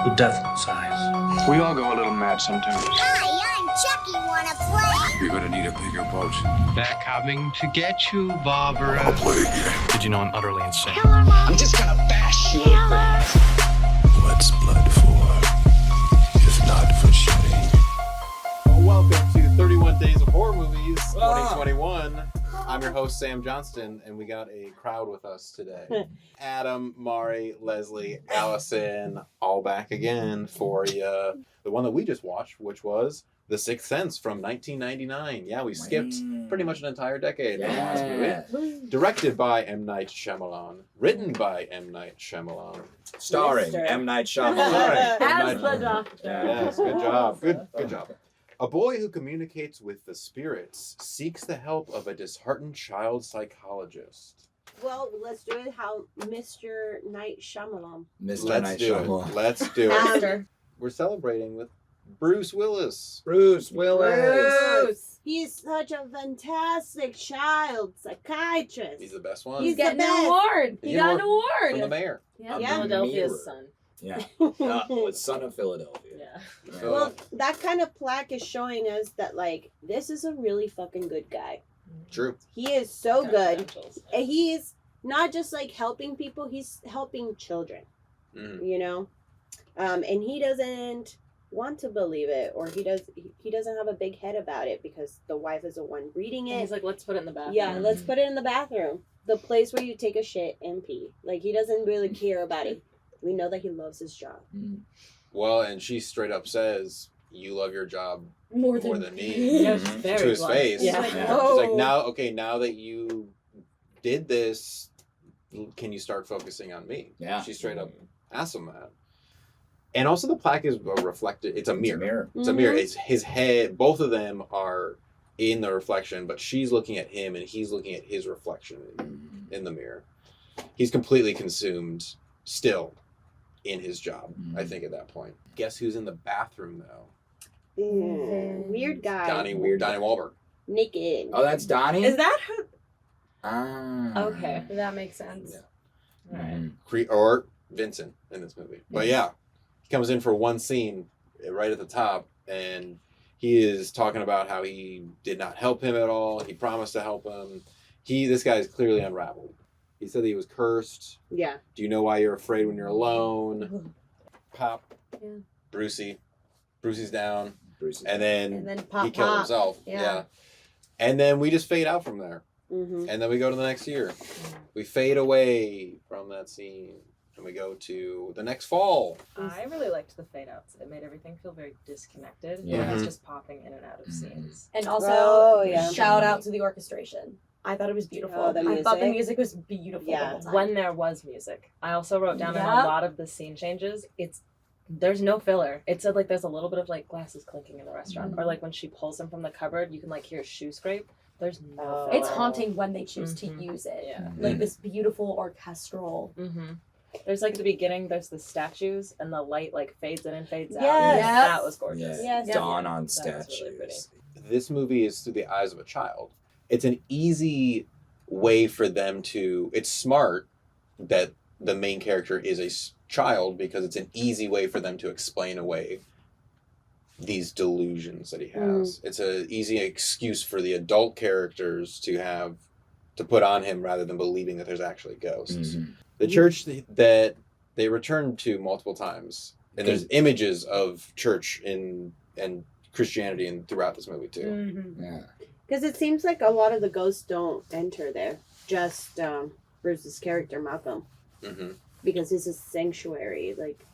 The deathless eyes. We all go a little mad sometimes. Hi, I'm Chucky. Wanna play? You're gonna need a bigger boat. They're coming to get you, Barbara. I'll play again. Did you know I'm utterly insane? Killer Mom. I'm just gonna bash you. What's blood for? If not for shedding. Well, welcome to 31 Days of Horror Movies 2021. I'm your host, Sam Johnston, and we got a crowd with us today. Adam, Mari, Leslie, Allison, all back again for the one that we just watched, which was The Sixth Sense from 1999. Yeah, we skipped pretty much an entire decade from the last movie. Directed by M. Night Shyamalan. Written by M. Night Shyamalan. Starring Mr. M. Night Shyamalan. As the doctor. Yes, good job. Good job. A boy who communicates with the spirits seeks the help of a disheartened child psychologist. Well, let's do it how Mr. Night Shyamalan. Mr. Let's Night do Shyamalan. it. Let's do it. Master. We're celebrating with Bruce Willis. Bruce Willis. Bruce. He's such a fantastic child psychiatrist. He's the best one. He's Getting the an best. award. He He got an From the award. mayor. Yeah, Yeah. Philadelphia's Mirror. son. Yeah. Son of Philadelphia. Yeah. Yeah. Well, that kind of plaque is showing us that, like, this is a really fucking good guy. True. He is so good. Credentials. And he is not just, like, helping people, he's helping children, Mhm. you know? And he doesn't want to believe it, or he doesn't have a big head about it because the wife is the one reading And it. he's like, let's put it in the bathroom. Yeah, let's put it in the bathroom. The place where you take a shit and pee. Like, he doesn't really care about it. We know that he loves his job. Well, and she straight up says, "You love your job More more than than me." Yeah, she's Mhm. very To his blunt. face. Yeah. She's like, Yeah. oh. She's like, now that you did this, can you start focusing on me? Yeah. She straight up asks him that. And also the plaque is reflected. It's a mirror. Mirror. It's a mirror. It's his head. Both of them are in the reflection, but she's looking at him and he's looking at his reflection in the mirror. He's completely consumed still in his job, I think, at that point. Guess who's in the bathroom, though? Weird guy. Donnie Wahlberg. Naked. Oh, that's Donnie? Is that who? Ah. Okay, that makes sense. Yeah. All right. Or Vincent in this movie. But yeah, he comes in for one scene right at the top, and he is talking about how he did not help him at all. He promised to help him. This guy is clearly unraveled. He said that he was cursed. Yeah. Do you know why you're afraid when you're alone? Pop. Yeah. Brucey's down. Bruce. And then, And then pop, he killed pop. himself. Yeah. And then we just fade out from there. Mm-hmm. And then we go to the next year. We fade away from that scene. And we go to the next fall. I really liked the fade outs. It made everything feel very disconnected. Yeah. When Mhm. it's just popping in and out of scenes. And also, Oh, yeah. shout out to the orchestration. I thought it was beautiful. Oh, the I thought the music? music was beautiful Yeah. the whole time. When there was music, I also wrote down in a Yeah. lot of the scene changes. There's no filler. It said like there's a little bit of like glasses clinking in the restaurant, or like when she pulls him from the cupboard, you can like hear a shoe scrape. There's no. Oh. filler. It's haunting when they choose Mhm. to use it. Yeah. Like this beautiful orchestral. Mm-hmm. There's like at the beginning, there's the statues, and the light like fades in and fades out. Yes. That was gorgeous. Yeah. Yes. Dawn on That was really statues. pretty. This movie is through the eyes of a child. It's an easy way for them to... It's smart that the main character is a child because it's an easy way for them to explain away these delusions that he has. It's an easy excuse for the adult characters to put on him rather than believing that there's actually ghosts. Mhm. The church that they return to multiple times, and there's images of church and Christianity and throughout this movie too. Mm-hmm. Yeah. Because it seems like a lot of the ghosts don't enter there. Just Bruce's character, Malcolm. Mm-hmm. Because it's a sanctuary, like,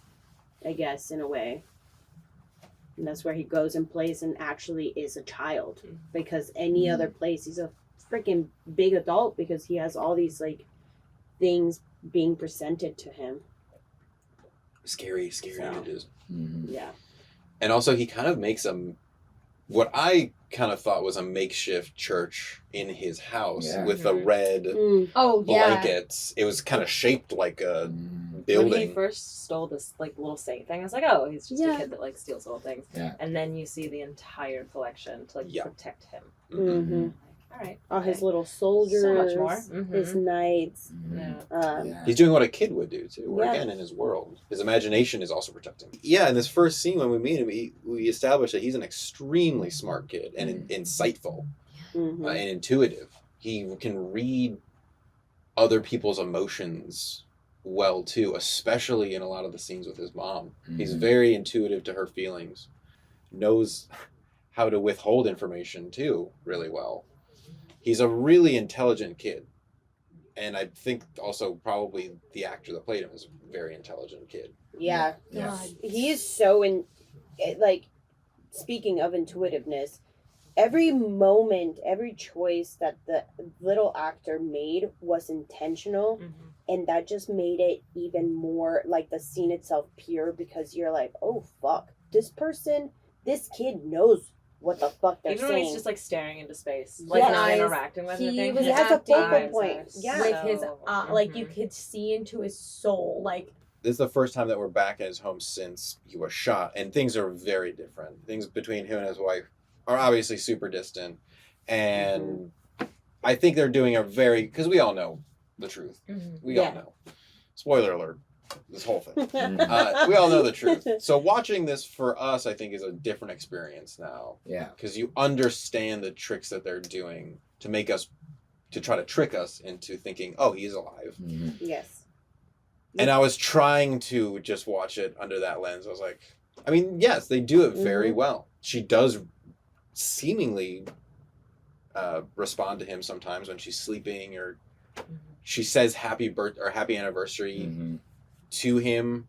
I guess, in a way. And that's where he goes and plays and actually is a child. Because any other place, he's a freaking big adult because he has all these, like, things being presented to him. Scary So. images. Mhm. Yeah. And also, he kind of makes what I kind of thought was a makeshift church in his house Yeah. with the red Oh yeah. blankets. It was kind of shaped like a Mhm. building. When he first stole this like little saint thing, I was like, oh, he's just Yeah. a kid that like steals little things. Yeah. And then you see the entire collection to like Yeah. protect him. Mm-hmm. all right. All his okay. little soldiers, So much more. his knights. Yeah. Yeah. He's doing what a kid would do too. Or Yeah. again, in his world, his imagination is also protecting. Yeah, in this first scene when we meet him, we establish that he's an extremely smart kid and insightful Mhm. and intuitive. He can read other people's emotions well too, especially in a lot of the scenes with his mom. He's very intuitive to her feelings, knows how to withhold information too really well. He's a really intelligent kid. And I think also probably the actor that played him is a very intelligent kid. Yeah. Yeah. He is so like, speaking of intuitiveness, every moment, every choice that the little actor made was intentional. Mm-hmm. And that just made it even more, like, the scene itself pure, because you're like, oh, fuck. This kid knows what the fuck they're Even saying. when he's just like staring into space, like Yes. not Eyes. interacting with He anything. was He has a acting focal point. Yeah. with his like you Mhm. could see into his soul. Like This is the first time that we're back at his home since he was shot, and things are very different. Things between him and his wife are obviously super distant, and I think they're doing a very, because we all know the truth. We all Yeah. know. Spoiler alert, this whole thing. We all know the truth. So watching this for us, I think, is a different experience now, Yeah. because you understand the tricks that they're doing to make us, to try to trick us into thinking, oh, he's alive. Yes. And I was trying to just watch it under that lens. I was like, I mean, yes, they do it very well. She does seemingly respond to him sometimes when she's sleeping, or she says happy birth or happy anniversary to him.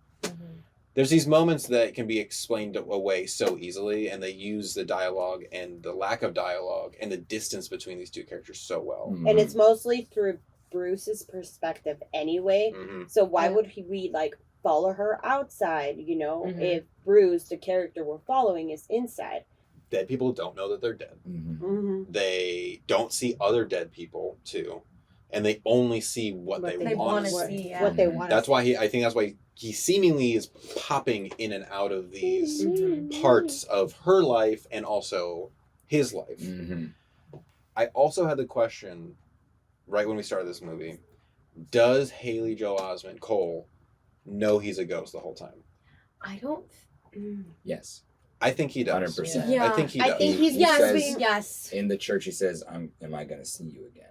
There's these moments that can be explained away so easily, and they use the dialogue and the lack of dialogue and the distance between these two characters so well. And it's mostly through Bruce's perspective anyway. So why would we like follow her outside, you know, if Bruce, the character we're following, is inside? Dead people don't know that they're dead. They don't see other dead people too, and they only see what they want to see. What they want. That's why I think that's why he seemingly is popping in and out of these parts of her life and also his life. I also had the question right when we started this movie: does Haley Joel Osment, Cole, know he's a ghost the whole time? I don't. Yes. I think he does. 100%. Yeah. I think he does. I think he's He says- yes. In the church, he says, "Am I going to see you again?"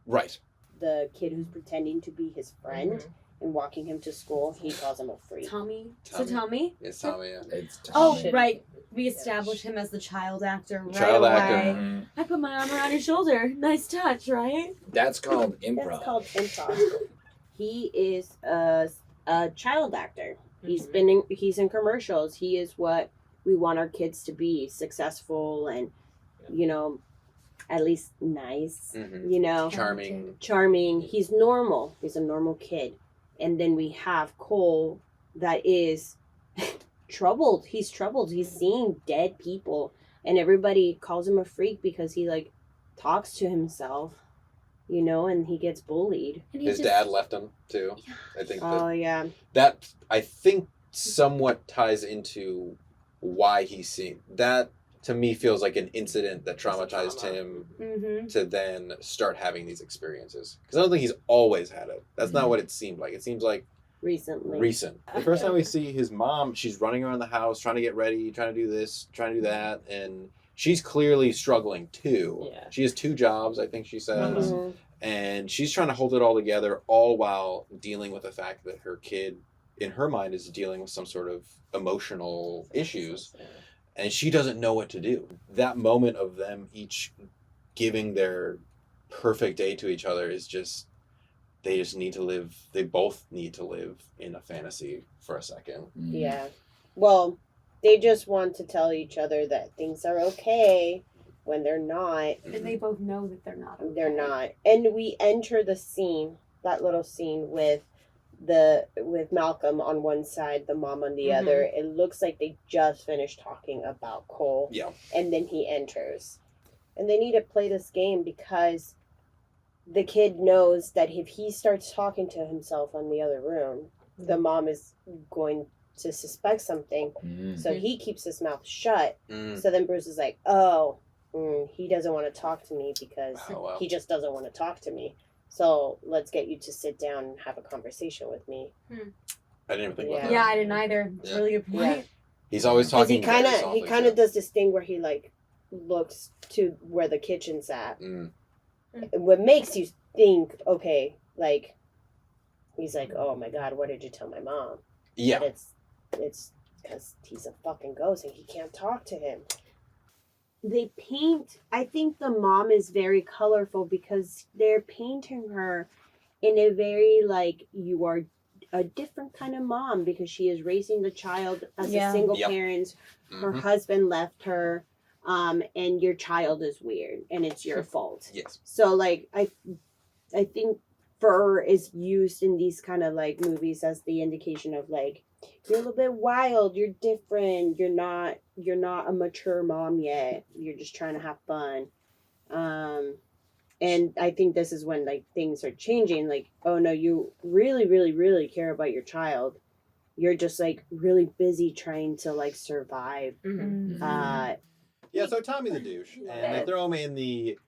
Right. The kid who's pretending to be his friend and walking him to school, he calls him a freak. Tommy. Tommy. So Tommy. It's Tommy. Yeah. It's Oh, Tommy. right. We established him as the child actor right Child away. actor. I put my arm around his shoulder. Nice touch, right? That's called improv. That's called improv. He is a child actor. He's in commercials. He is what we want our kids to be: successful and, you know, at least nice. You know, charming. He's normal. He's a normal kid. And then we have Cole, that is troubled. He's troubled. He's seeing dead people, and everybody calls him a freak because he like talks to himself, you know, and he gets bullied. And His dad left him too. I think that I think somewhat ties into why he's seen that. To me, feels like an incident that traumatized him to then start having these experiences. Because I don't think he's always had it. That's not what it seemed like. It seems like recent. The first time we see his mom, she's running around the house, trying to get ready, trying to do this, trying to do that, and she's clearly struggling too. Yeah. She has 2 jobs, I think she says, and she's trying to hold it all together, all while dealing with the fact that her kid, in her mind, is dealing with some sort of emotional issues. And she doesn't know what to do. That moment of them each giving their perfect day to each other is just, they just need to live, they both need to live in a fantasy for a second. Yeah. Well, they just want to tell each other that things are okay when they're not. And they both know that they're not. Okay. They're not. And we enter the scene, that little scene with Malcolm on one side, the mom on the other. It looks like they just finished talking about Cole. Yeah. And then he enters. And they need to play this game because the kid knows that if he starts talking to himself in the other room, the mom is going to suspect something. So he keeps his mouth shut. So then Bruce is like, oh, he doesn't want to talk to me because Oh, wow. he just doesn't want to talk to me. So let's get you to sit down and have a conversation with me. I didn't even think about that. Yeah, I didn't either. Yeah. Really good point. Yeah. He's always Because talking he kind very of softly, too. does this thing where he like looks to where the kitchen's at. Mm. What makes you think, okay, like he's like, oh my god, what did you tell my mom? Yeah. But it's because he's a fucking ghost and he can't talk to him. They paint. I think the mom is very colorful because they're painting her in a very like you are a different kind of mom because she is raising the child as a single Yep. parent. Her Mhm. husband left her, and your child is weird and it's your fault. Yes. So like I think fur is used in these kind of like movies as the indication of like you're a little bit wild, you're different, you're not a mature mom yet. You're just trying to have fun. And I think this is when like things are changing. Like, oh no, you really, really, really care about your child. You're just like really busy trying to like survive. Mm-hmm. Yeah, so Tommy's a douche. And they Yeah. throw him in the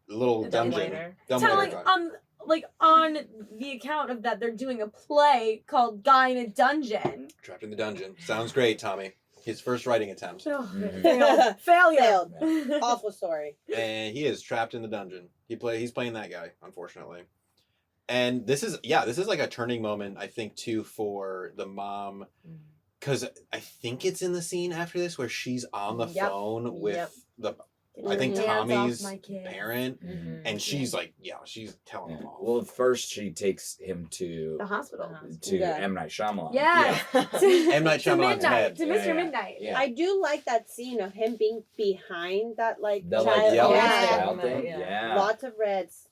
little The dungeon. dumbwaiter. Telling Dumbwaiter. like on the account of that they're doing a play called Guy in a Dungeon. Trapped in the dungeon. Sounds great, Tommy. His first writing attempt. Failed. Failure. Awful story. And he is trapped in the dungeon. He's playing that guy, unfortunately. And this is like a turning moment, I think, too, for the mom. Because I think it's in the scene after this where she's on the Yep. phone with Yep. I think Hands off Tommy's my kid. parent. Mhm. And she's like, she's telling him off. Well, first she takes him to The hospital. Yeah. M. Night Shyamalan. Yeah. M. Night To Shyamalan's midnight. head. To Yeah, Mr. yeah. Midnight. Yeah. I do like that scene of him being behind that like The child. like yelling yeah. style thing. Yeah. Yeah. Lots of reds.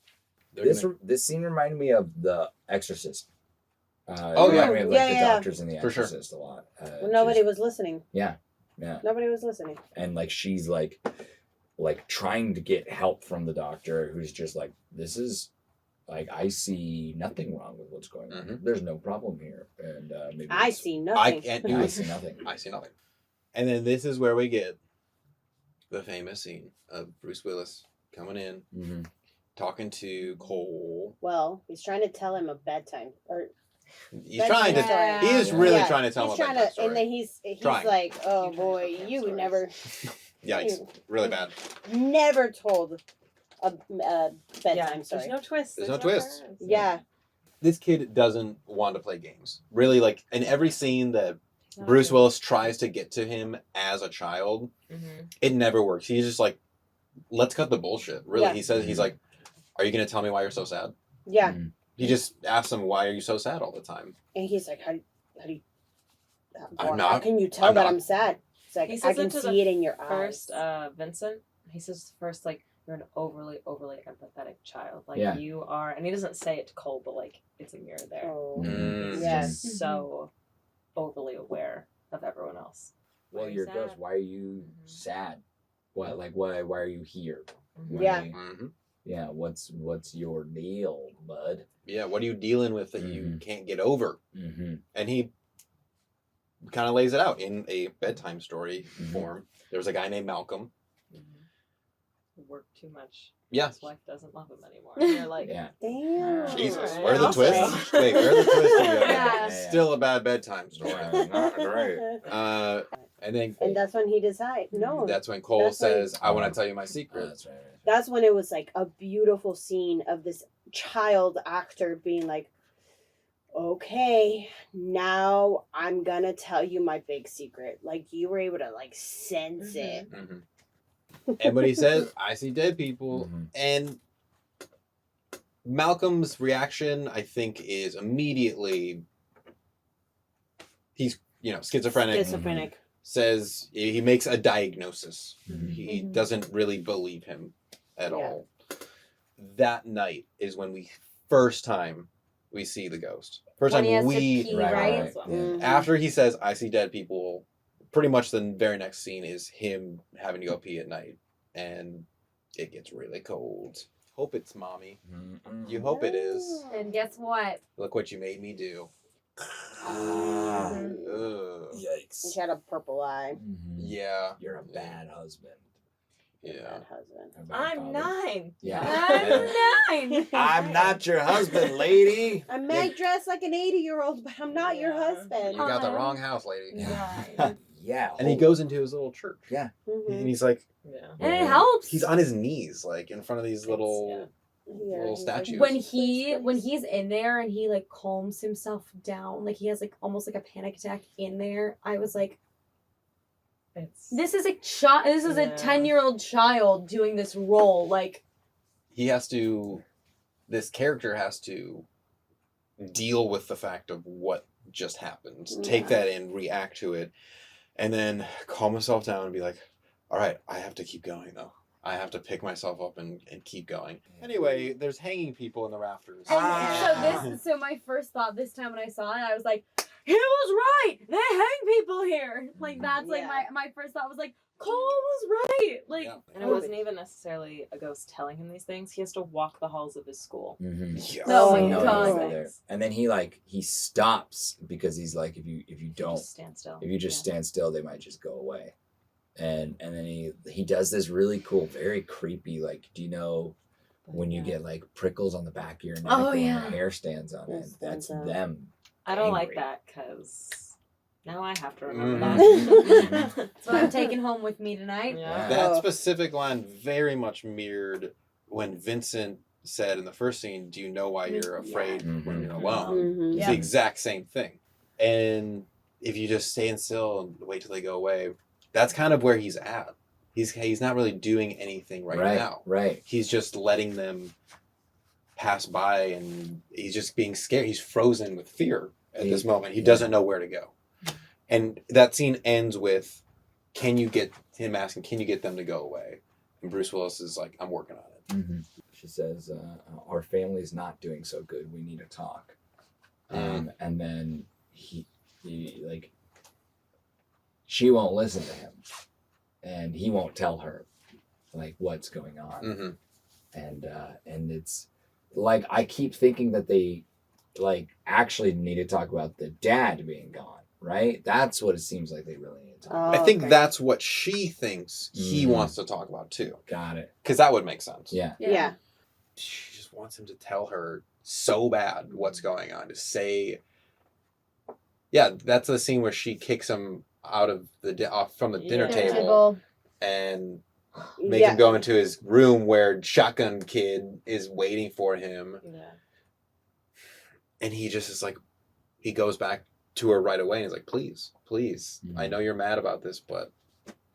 They're This scene reminded me of The Exorcist. Oh, it yeah. reminded me of like Yeah, the yeah. doctors in The For sure. Exorcist a lot. Well, nobody was listening. Yeah. Nobody was listening. And like she's like trying to get help from the doctor, who's just like, this is like, I see nothing wrong with what's going on. Mhm. There's no problem here, and maybe I it's- see I nothing. can't do I this. see nothing. I see nothing. And then this is where we get the famous scene of Bruce Willis coming in, Mhm. talking to Cole. Well, he's trying to tell him a bedtime or He's Bedtime trying to. story. He is Yeah. really Yeah, trying to tell he's him a trying bedtime to, story. and then he's Trying. like, oh You trying to boy, tell you stories. never Yikes! Really bad. never told a bedtime Yeah, story. there's no twist. There's no twist. turns. Yeah, This kid doesn't want to play games. Really, like in every scene that It's not Bruce good. Willis tries to get to him as a child, Mhm. it never works. He's just like, let's cut the bullshit. Really, Yeah. he says he's like, are you gonna tell me why you're so sad? yeah. Mhm. He just asks him, why are you so sad all the time? And he's like, how I'm how not- can you tell I'm that not- I'm sad? It's like, He I says can it to see the it in your First, eyes. Vincent, he says first, like, you're an overly empathetic child. Like, Yeah. you are, and he doesn't say it to Cole, but, like, it's a mirror there. Oh. Mm. He's Yes. just so overly aware of everyone else. Well, Why are you you're sad? ghost. Why are you Mhm. sad? What? Like, why are you here? Mhm. Yeah. Mm-hmm. Yeah. What's your deal, bud? Yeah, what are you dealing with that you can't get over? Mm-hmm. And he kind of lays it out in a bedtime story Mhm. form. There was a guy named Malcolm. Mhm. Work too much. Yeah. His wife doesn't love him anymore. And you're like, Yeah. Damn. Jesus, Right. where are the Also- twists? Wait, where are the twists? in your Yeah. head? Still a bad bedtime story. Not great. And then And that's when he decides. No, that's when Cole that's when- says, I want to tell you my Oh, secret. that's right. that's when it was like a beautiful scene of this child actor being like, okay, now I'm gonna tell you my big secret. Like you were able to like sense it. Mhm. And when he says, I see dead people, Mhm. and Malcolm's reaction, I think, is immediately, he's, schizophrenic, Schizophrenic. says, he makes a diagnosis. Mhm. He Mhm. doesn't really believe him at Yeah. all. That night is when first time we see the ghost. First When time he has to we, pee, Right. right? Right. Yeah. Mhm. after he says, I see dead people, pretty much the very next scene is him having to go pee at night. And it gets really cold. Hope it's mommy. Mm-mm. You hope it is. And guess what? Look what you made me do. Ah. Ugh. And Yikes. she had a purple eye. Mhm. Yeah. You're a bad husband. Yeah. bad husband. A bad I'm father. 9. Yeah. I'm 9. I'm not your husband, lady. I may dress like an 80-year-old, but I'm not your Yeah. husband. You got the wrong house, lady. Nine. Yeah. And he goes into his little church. Yeah. Mhm. And he's like, Yeah. And it helps. he's on his knees, like in front of these little Yeah, little he's like, statues. when he's in there and he like calms himself down, like he has like almost like a panic attack in there, I was like, It's this is a child. This is a Yeah. 10-year-old child doing this role. Like, He has to, this character has to deal with the fact of what just happened, take that in, react to it, and then calm himself down and be like, all right, I have to keep going though. I have to pick myself up and keep going. Anyway, there's hanging people in the rafters. so my first thought this time when I saw it, I was like, he was right. They hang people here. Like that's like my first thought was like, Cole was right. Like, Yeah. And it wasn't even necessarily a ghost telling him these things. He has to walk the halls of his school. Mm-hmm. Yeah. Oh my No, God. he's right there. And then he stops because he's like, if you don't, Just stand still. if you just stand still, they might just go away. And then he does this really cool, very creepy, like, do you know when you get like prickles on the back of your neck Oh, when yeah. your hair stands on it? Yes, That's stands out. them. I don't like angry. that because now I have to remember Mhm. that. that's what I'm taking home with me tonight. Yeah. That specific line very much mirrored when Vincent said in the first scene, do you know why you're afraid when you're alone? Mhm. It's the exact same thing. And if you just stand still and wait till they go away, that's kind of where he's at. He's not really doing anything right now. Right. He's just letting them pass by, and he's just being scared. He's frozen with fear at this moment. He doesn't know where to go. And that scene ends with can you get them to go away? And Bruce Willis is like, I'm working on it. Mm-hmm. She says, our family's not doing so good. We need to talk. And then he like, she won't listen to him, and he won't tell her like what's going on. Mm-hmm. And it's like, I keep thinking that they like actually need to talk about the dad being gone, right? That's what it seems like they really need to talk about. I think that's what she thinks he wants to talk about too. Got it. Because that would make sense. Yeah. Yeah. She just wants him to tell her so bad what's going on. To say, yeah, that's the scene where she kicks him out of off from the dinner table and make him go into his room where Shotgun Kid is waiting for him. Yeah. And he just is like, he goes back to her right away and is like, please, I know you're mad about this, but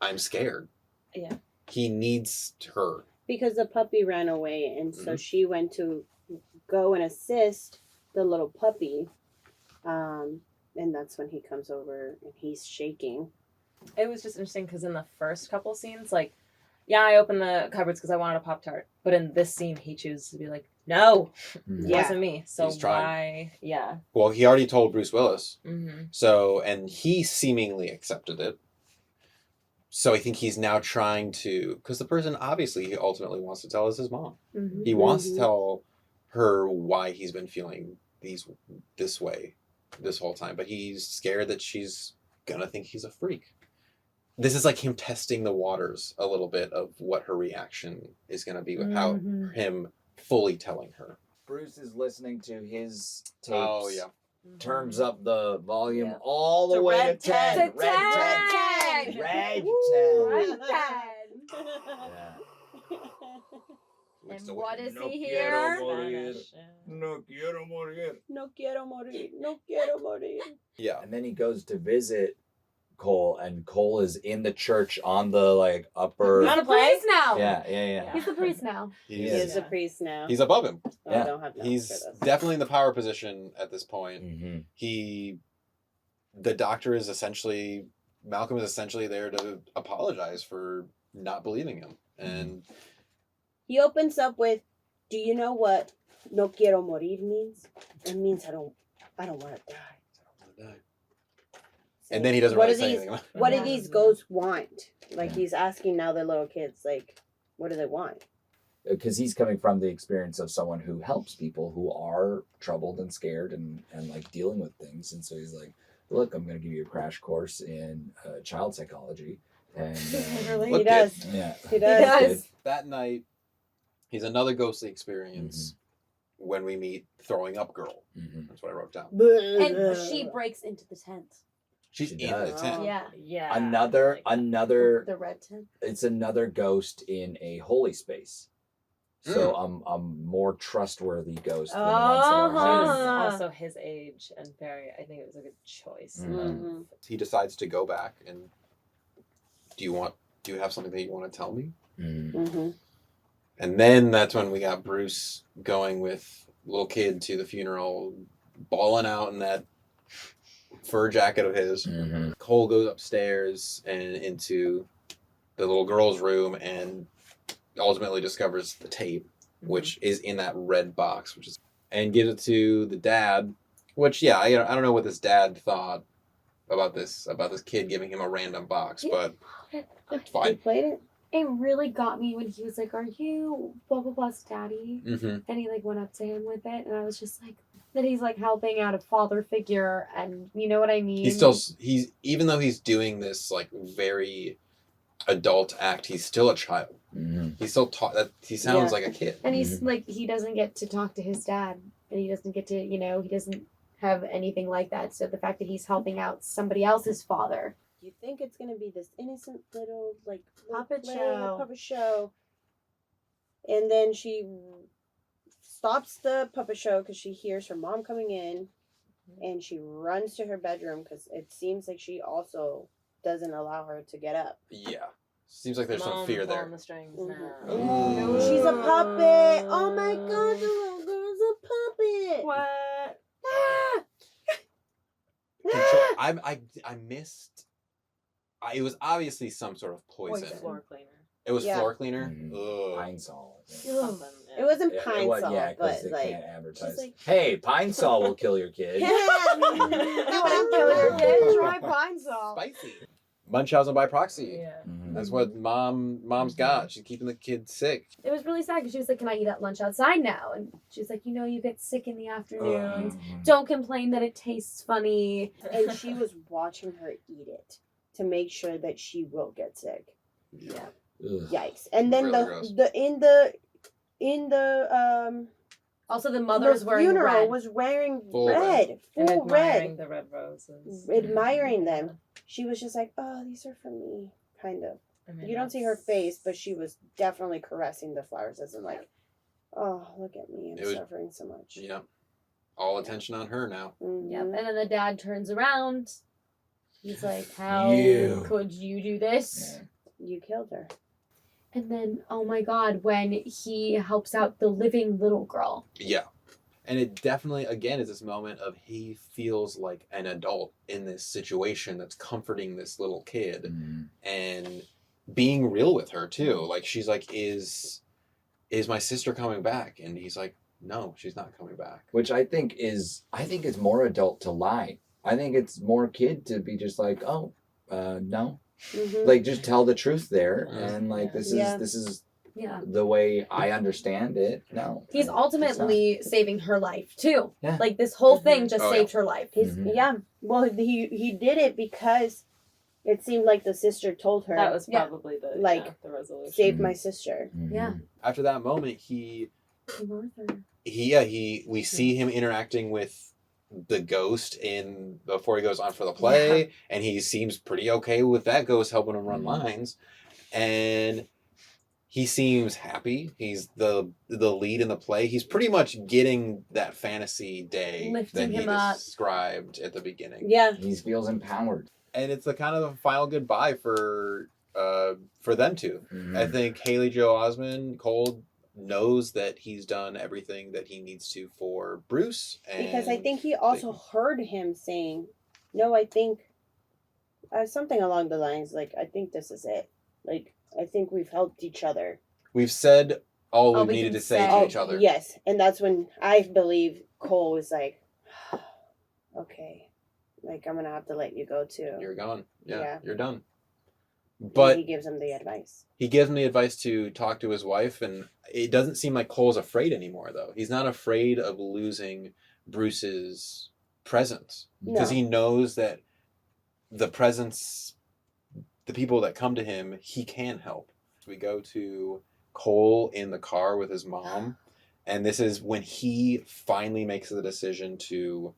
I'm scared. Yeah. He needs her. Because the puppy ran away, and so she went to go and assist the little puppy. And that's when he comes over and he's shaking. It was just interesting because in the first couple scenes, like, yeah, I opened the cupboards because I wanted a Pop-Tart. But in this scene, he chooses to be like, no, it wasn't me. So He's trying. why? Yeah. Well, he already told Bruce Willis. Mm-hmm. So, and he seemingly accepted it. So I think he's now trying to, because the person obviously he ultimately wants to tell is his mom. Mm-hmm. He wants to tell her why he's been feeling this way this whole time, but he's scared that she's gonna think he's a freak. This is like him testing the waters a little bit of what her reaction is gonna be without him fully telling her. Bruce is listening to his tapes. Oh yeah. Turns up the volume Yeah. all the To way red to 10. ten. Red 10. 10. Red 10. And what is No he quiero here? morir. Spanish, yeah. No quiero morir. No quiero morir. No quiero morir. Yeah. And then he goes to visit Cole, and Cole is in the church on the like upper. He's the priest now. Yeah. He's the priest now. He He's, is a priest now. he's above him. Oh, Yeah. I don't have notes He's for this. definitely in the power position at this point. Mm-hmm. The doctor is essentially, Malcolm is essentially there to apologize for not believing him. And He opens up with, "Do you know what no quiero morir means? It means I don't want to die." and then he doesn't What really do say these- anything. What do these ghosts want? Like he's asking now the little kids, like, what do they want? Because he's coming from the experience of someone who helps people who are troubled and scared and like dealing with things. And so he's like, look, I'm going to give you a crash course in child psychology. And Really? Look He does. yeah, He does. That night, he's another ghostly experience when we meet Throwing Up Girl. That's what I wrote down. And she breaks into the tent. She's She in does. the tent. Yeah. Yeah. Another The red tent. it's another ghost in a holy space. So I'm more trustworthy ghost than the ones that are She was hiding. also his age and very. I think it was a good choice. Mhm. He decides to go back and do you have something that you want to tell me? Mhm. And then that's when we got Bruce going with little kid to the funeral, bawling out in that fur jacket of his. Mhm. Cole goes upstairs and into the little girl's room and ultimately discovers the tape, which is in that red box, and gives it to the dad. Which, yeah, I don't know what this dad thought about this kid giving him a random box, but it's fine. He played it. It really got me when he was like, "Are you blah blah blah's daddy?" Mm-hmm. And he like went up to him with it, and I was just like, that he's like helping out a father figure, and you know what I mean. He's even though he's doing this like very adult act, he's still a child. He's still taught that he sounds like a kid. And he's like, he doesn't get to talk to his dad, and he doesn't get to, he doesn't have anything like that. So the fact that he's helping out somebody else's father. You think it's gonna be this innocent little like Puppet play, show. puppet show, and then she stops the puppet show because she hears her mom coming in, and she runs to her bedroom because it seems like she also doesn't allow her to get up. Yeah, seems like there's some fear there. The strings now. No, she's a puppet. Oh my god, the little girl's a puppet. What? Ah! I missed. It was obviously some sort of poison. Floor cleaner. It was Yeah. floor cleaner. Mhm. Pine Sol. Something. It wasn't Yeah, pine was- sol, yeah, 'cause but they like can't advertise. she's like, Hey, Pine Sol will kill your kid. you want to kill your kid? Try pine sol. Spicy. Munchausen by proxy. Yeah. That's what mom's got. She's keeping the kid sick. It was really sad because she was like, "Can I eat at lunch outside now?" And she's like, "You get sick in the afternoons. Don't complain that it tastes funny." And she was watching her eat it to make sure that she will get sick. Yeah. Ugh. Yikes! And then Really gross. in the Also, the mother was the wearing funeral red. was wearing Full red, And full admiring red, the red roses. admiring them. She was just like, "Oh, these are for me," kind of. I mean, You don't see her face, but she was definitely caressing the flowers, as in like, "Oh, look at me! I'm It was- suffering so much." Yeah. All attention on her now. Mhm. Yep. And then the dad turns around. He's like, "How You. could you do this?" Yeah. You killed her. And then, oh my God, when he helps out the living little girl. Yeah. And it definitely, again, is this moment of he feels like an adult in this situation that's comforting this little kid Mhm. and being real with her too. Like she's like, is my sister coming back? And he's like, no, she's not coming back. Which I think is more adult to lie. I think it's more kid to be just like, oh, no, Mhm. like just tell the truth there, Mhm. and like this Yeah. is Yeah. the way I understand it. No, He's it's ultimately saving her life, too. Yeah. Like, this whole thing just Oh, saved her life. Mhm. Yeah. Well, he did it because it seemed like the sister told her, That was Yeah. probably the Like, the resolution. "Save my sister." not. Mhm. Yeah. After that moment, we Martha. see him interacting with the ghost before he goes on for the play, and he seems pretty okay with that ghost helping him run lines, and he seems happy. He's the lead in the play. He's pretty much getting that fantasy day Lifting that he him up. described at the beginning. Yeah. He feels empowered. And it's a kind of a final goodbye for them two. Mhm. I think Haley Joel Osment knows that he's done everything that he needs to for Bruce. Because I and think he also heard him saying, "No, I think something along the lines like, I think this is it. Like, I think we've helped each other." we've said all All we we needed can to say say. to each other. Yes, and that's when I believe Cole was like, "Okay, like I'm gonna have to let you go too." You're gone. Yeah, Yeah. you're done. And But he gives him the advice. he gives him the advice to talk to his wife, and it doesn't seem like Cole's afraid anymore, though. He's not afraid of losing Bruce's presence because No. he knows that the presence the people that come to him, he can help. We go to Cole in the car with his mom, and this is when he finally makes the decision to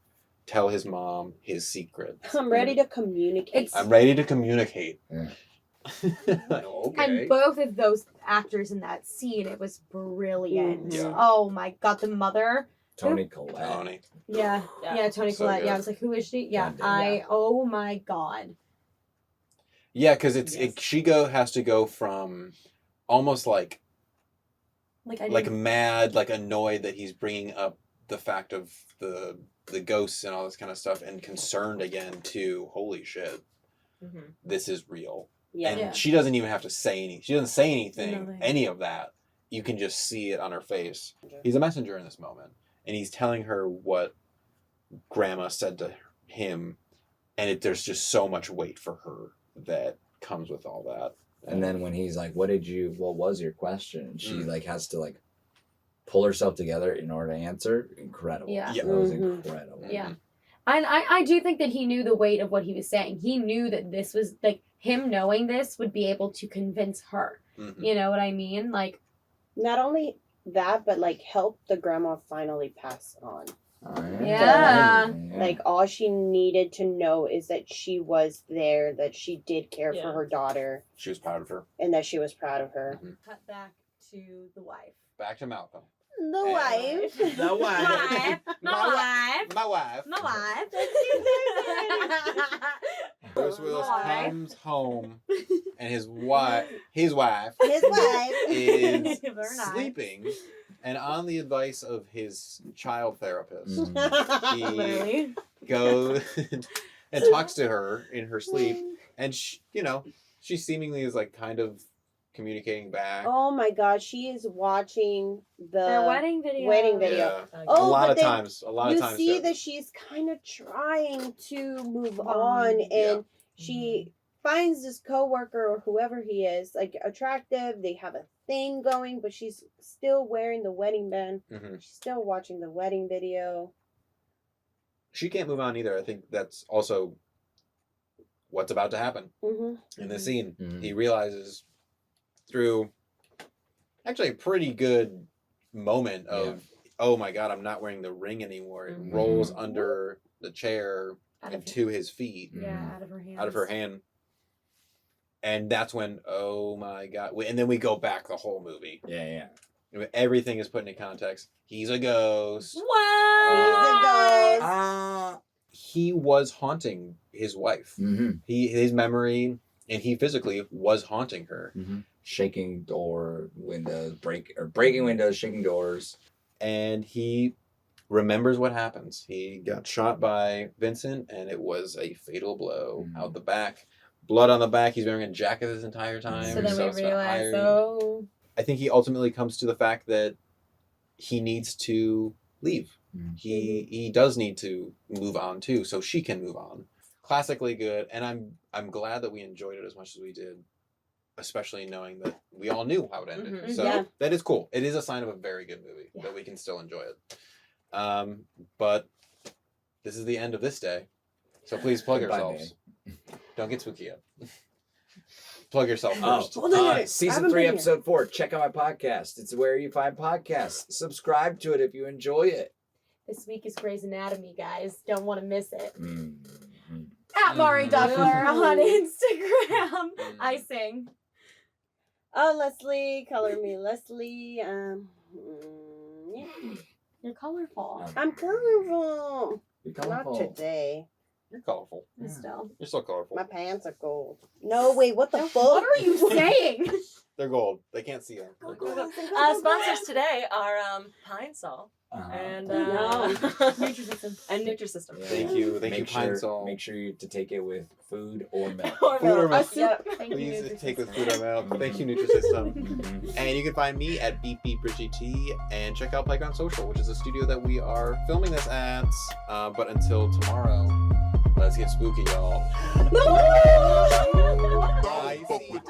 tell his mom his secret. I'm ready to communicate. I'm ready to communicate. Yeah. Okay. And both of those actors in that scene, it was brilliant. Yeah. Oh my god, the mother. Tony Collette. Tony. Yeah, Tony So Collette. good. Yeah, I was like, who is she? Yeah, Yeah. oh my god. Yeah, because Yes. she has to go from almost like mad, like annoyed that he's bringing up the fact of the ghosts and all this kind of stuff, and concerned again to holy shit, this is real. Yeah. And she doesn't even have to say anything. She doesn't say anything, Nothing. any of that. You can just see it on her face. He's a messenger in this moment, and he's telling her what Grandma said to him, and there's just so much weight for her that comes with all that. And then when he's like, what was your question? And she like has to like pull herself together in order to answer. Incredible. Yeah. Yeah. That was Mhm. incredible. Yeah. And I do think that he knew the weight of what he was saying. He knew that this was like him knowing this would be able to convince her. Mhm. You know what I mean? Like, Not only that, but like help the grandma finally pass on. Yeah. Like all she needed to know is that she was there, that she did care Yeah. for her daughter, She was proud of her. and that she was proud of her. cut back to the wife. Back to Malcolm. The wife. The wife. My wife. My wife. My wife. Bruce Willis Wife. comes home, and his wife His wife. is Very nice. sleeping, and on the advice of his child therapist, he Literally. goes and talks to her in her sleep, and she seemingly is like kind of communicating back. Oh my god, she is watching Their the wedding video. wedding video. Oh, a lot but of then times. A lot you of times. see yeah. that she's kind of trying to move Move on, on. and she finds this coworker or whoever he is like attractive. They have a thing going, but she's still wearing the wedding band. Mhm. She's still watching the wedding video. She can't move on either. I think that's also what's about to happen Mm-hmm. in this scene. Mhm. He realizes through actually a pretty good moment of, oh my god, I'm not wearing the ring anymore. It Mhm. rolls under the chair Out and of, to his feet, yeah, out of her hands. out of her hand. And that's when, oh my god. And then we go back the whole movie. Yeah. Everything is put into context. He's a ghost. What? He was haunting his wife. Mm-hmm. His memory, and he physically was haunting her. Mm-hmm. Shaking windows, breaking windows, shaking doors. And he remembers what happens. He got shot by Vincent, and it was a fatal blow out the back. Blood on the back. He's wearing a jacket this entire time. So then we it's not realize, iron. I think he ultimately comes to the fact that he needs to leave. Mhm. He does need to move on too, so she can move on. Classically good, and I'm glad that we enjoyed it as much as we did, especially knowing that we all knew how it ended. Mhm. So Yeah. that is cool. It is a sign of a very good movie that we can still enjoy it. But this is the end of this day, so please plug Goodbye, yourselves. Don't get spooky yet. Plug yourself Oh, first. I season haven't 3, been here. episode 4. Check out my podcast. It's where you find podcasts. Subscribe to it if you enjoy it. This week is Grey's Anatomy, guys. Don't want to miss it. Mm-hmm. At Mari Duckler on Instagram. Mm. I sing. Oh, Leslie, color me, Leslie. Yeah. You're colorful. I'm colorful. You're Not colorful. today. You're colorful. Still. You're so colorful. My pants are gold. No, wait, what the fuck? What are you saying? They're gold. They can't see them. They're gold. Sponsors today are Pine Sol and No. Nutrisystem. and Nutrisystem. Yeah. Thank you, Make Pine sure, Sol. Make sure you to take it with food or milk. Or Food or milk. milk. Yep. Thank you, Please take with Nutrisystem. food or milk. Thank you, Nutrisystem. Mhm. And you can find me at BeepBeepBridgieT and check out Playground Social, which is a studio that we are filming this at. But until tomorrow, let's get spooky, y'all. No! I see.